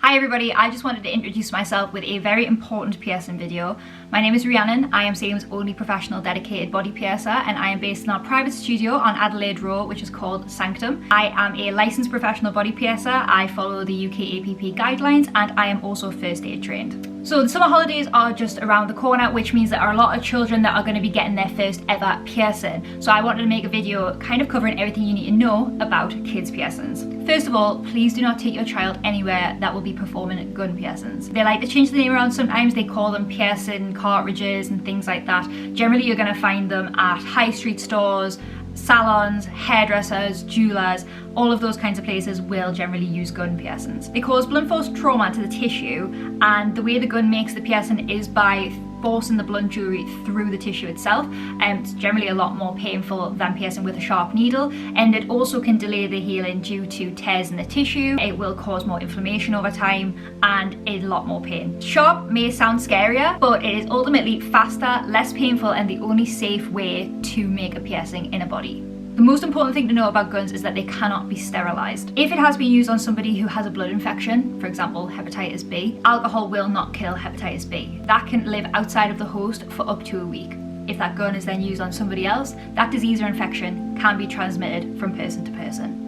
Hi everybody, I just wanted to introduce myself with a very important piercing video. My name is Rhiannon, I am Salem's only professional dedicated body piercer and I am based in our private studio on Adelaide Row, which is called Sanctum. I am a licensed professional body piercer, I follow the UK APP guidelines and I am also first aid trained. So the summer holidays are just around the corner, which means there are a lot of children that are going to be getting their first ever piercing. So I wanted to make a video kind of covering everything you need to know about kids piercings. First of all, please do not take your child anywhere that will be performing gun piercings. They like to change the name around sometimes, they call them piercing cartridges and things like that. Generally you're going to find them at high street stores, salons, hairdressers, jewelers, all of those kinds of places will generally use gun piercings. They cause blunt force trauma to the tissue, and the way the gun makes the piercing is by forcing the blunt jewelry through the tissue itself, and it's generally a lot more painful than piercing with a sharp needle, and it also can delay the healing due to tears in the tissue. It will cause more inflammation over time and a lot more pain. Sharp may sound scarier, but it is ultimately faster, less painful, and the only safe way to make a piercing in a body. The most important thing to know about guns is that they cannot be sterilised. If it has been used on somebody who has a blood infection, for example hepatitis B, alcohol will not kill hepatitis B. That can live outside of the host for up to a week. If that gun is then used on somebody else, that disease or infection can be transmitted from person to person.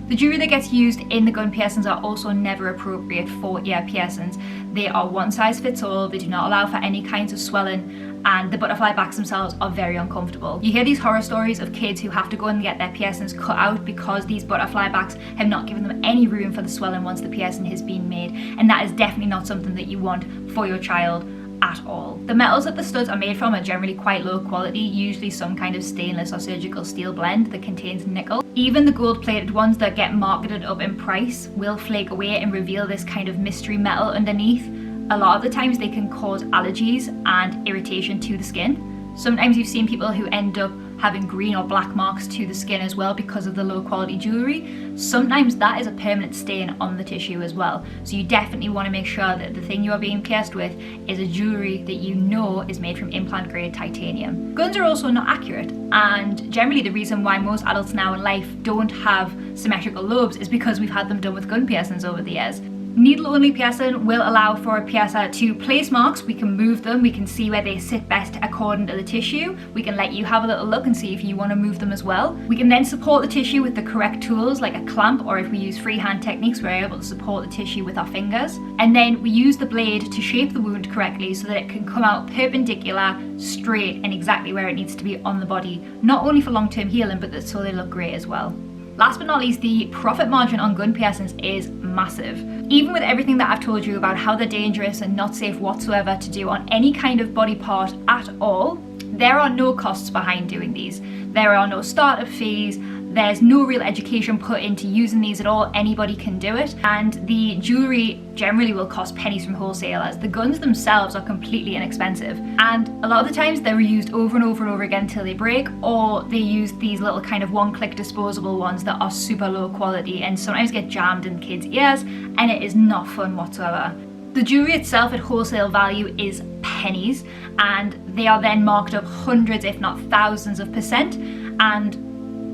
The jewelry that gets used in the gun piercings are also never appropriate for ear piercings. They are one size fits all, they do not allow for any kinds of swelling, and the butterfly backs themselves are very uncomfortable. You hear these horror stories of kids who have to go and get their piercings cut out because these butterfly backs have not given them any room for the swelling once the piercing has been made, and that is definitely not something that you want for your child at all. The metals that the studs are made from are generally quite low quality, usually some kind of stainless or surgical steel blend that contains nickel. Even the gold plated ones that get marketed up in price will flake away and reveal this kind of mystery metal underneath. A lot of the times they can cause allergies and irritation to the skin. Sometimes you've seen people who end up having green or black marks to the skin as well because of the low quality jewelry. Sometimes that is a permanent stain on the tissue as well. So you definitely want to make sure that the thing you are being pierced with is a jewelry that you know is made from implant grade titanium. Guns are also not accurate, and generally the reason why most adults now in life don't have symmetrical lobes is because we've had them done with gun piercings over the years. Needle-only piercing will allow for a piercer to place marks. We can move them, we can see where they sit best according to the tissue. We can let you have a little look and see if you want to move them as well. We can then support the tissue with the correct tools like a clamp, or if we use freehand techniques we're able to support the tissue with our fingers. And then we use the blade to shape the wound correctly so that it can come out perpendicular, straight, and exactly where it needs to be on the body. Not only for long-term healing, but so they look great as well. Last but not least, the profit margin on gun piercings is massive. Even with everything that I've told you about how they're dangerous and not safe whatsoever to do on any kind of body part at all, there are no costs behind doing these. There are no startup fees, there's no real education put into using these at all, anybody can do it, and the jewelry generally will cost pennies from wholesalers. The guns themselves are completely inexpensive, and a lot of the times they're reused over and over and over again until they break, or they use these little kind of one-click disposable ones that are super low quality and sometimes get jammed in kids' ears, and it is not fun whatsoever. The jewelry itself at wholesale value is pennies, and they are then marked up hundreds if not thousands of percent, and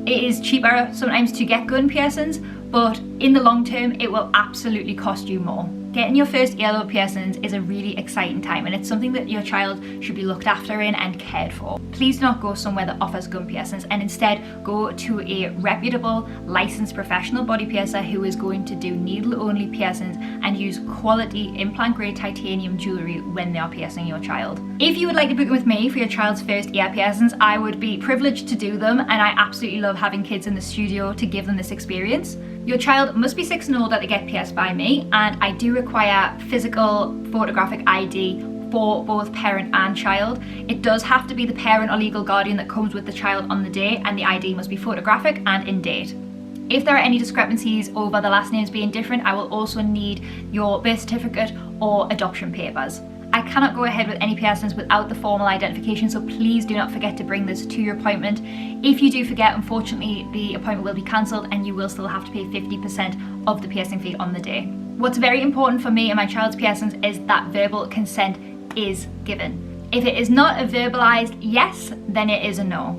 it is cheaper sometimes to get gun piercings, but in the long term it will absolutely cost you more. Getting your first earlobe piercings is a really exciting time, and it's something that your child should be looked after in and cared for. Please do not go somewhere that offers gun piercings, and instead go to a reputable, licensed professional body piercer who is going to do needle-only piercings and use quality implant-grade titanium jewelry when they are piercing your child. If you would like to book in with me for your child's first ear piercings, I would be privileged to do them, and I absolutely love having kids in the studio to give them this experience. Your child must be 6 and older to get pierced by me, and I do require physical photographic ID for both parent and child. It does have to be the parent or legal guardian that comes with the child on the day, and the ID must be photographic and in date. If there are any discrepancies over the last names being different, I will also need your birth certificate or adoption papers. I cannot go ahead with any piercings without the formal identification, so please do not forget to bring this to your appointment. If you do forget, unfortunately, the appointment will be cancelled and you will still have to pay 50% of the piercing fee on the day. What's very important for me and my child's piercings is that verbal consent is given. If it is not a verbalized yes, then it is a no.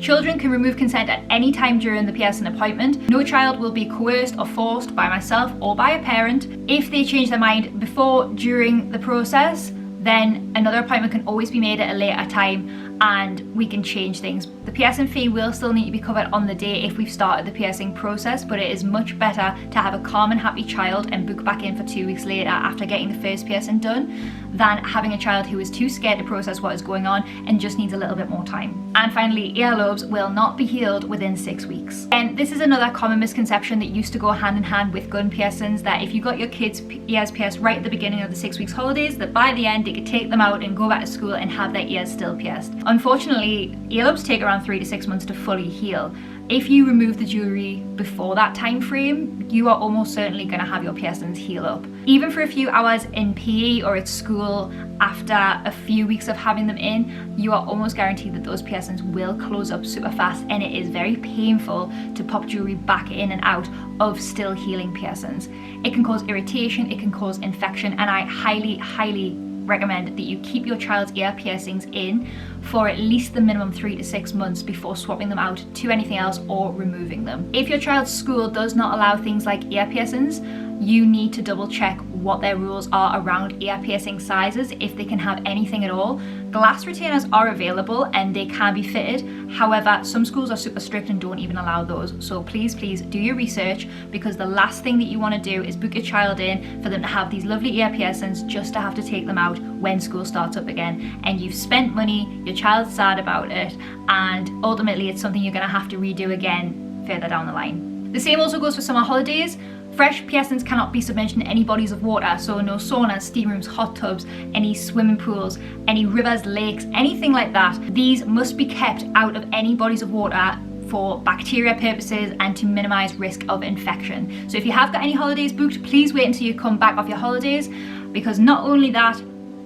Children can remove consent at any time during the piercing appointment. No child will be coerced or forced by myself or by a parent. If they change their mind before, during the process, then another appointment can always be made at a later time and we can change things. The piercing fee will still need to be covered on the day if we've started the piercing process, but it is much better to have a calm and happy child and book back in for 2 weeks later after getting the first piercing done than having a child who is too scared to process what is going on and just needs a little bit more time. And finally, earlobes will not be healed within 6 weeks. And this is another common misconception that used to go hand in hand with gun piercings, that if you got your kids' ears pierced right at the beginning of the 6 weeks holidays, that by the end they could take them out and go back to school and have their ears still pierced. Unfortunately, earlobes take around 3 to 6 months to fully heal. If you remove the jewelry before that time frame, you are almost certainly going to have your piercings heal up. Even for a few hours in PE or at school after a few weeks of having them in, you are almost guaranteed that those piercings will close up super fast, and it is very painful to pop jewelry back in and out of still healing piercings. It can cause irritation, it can cause infection, and I highly recommend that you keep your child's ear piercings in for at least the minimum 3 to 6 months before swapping them out to anything else or removing them. If your child's school does not allow things like ear piercings, you need to double check what their rules are around ear piercing sizes, if they can have anything at all. Glass retainers are available and they can be fitted. However, some schools are super strict and don't even allow those. So please do your research, because the last thing that you want to do is book your child in for them to have these lovely ear piercings just to have to take them out when school starts up again. And you've spent money, your child's sad about it, and ultimately it's something you're going to have to redo again further down the line. The same also goes for summer holidays. Fresh piercings cannot be submerged in any bodies of water, so no saunas, steam rooms, hot tubs, any swimming pools, any rivers, lakes, anything like that. These must be kept out of any bodies of water for bacteria purposes and to minimize risk of infection. So if you have got any holidays booked, please wait until you come back off your holidays, because not only that,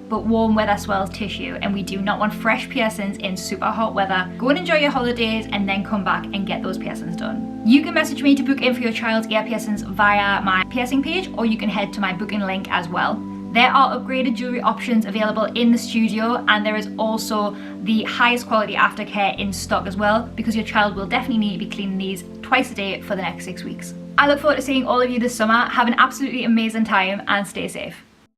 but warm weather swells tissue, and we do not want fresh piercings in super hot weather. Go and enjoy your holidays and then come back and get those piercings done. You can message me to book in for your child's ear piercings via my piercing page, or you can head to my booking link as well. There are upgraded jewelry options available in the studio, and there is also the highest quality aftercare in stock as well, because your child will definitely need to be cleaning these twice a day for the next 6 weeks. I look forward to seeing all of you this summer. Have an absolutely amazing time and stay safe.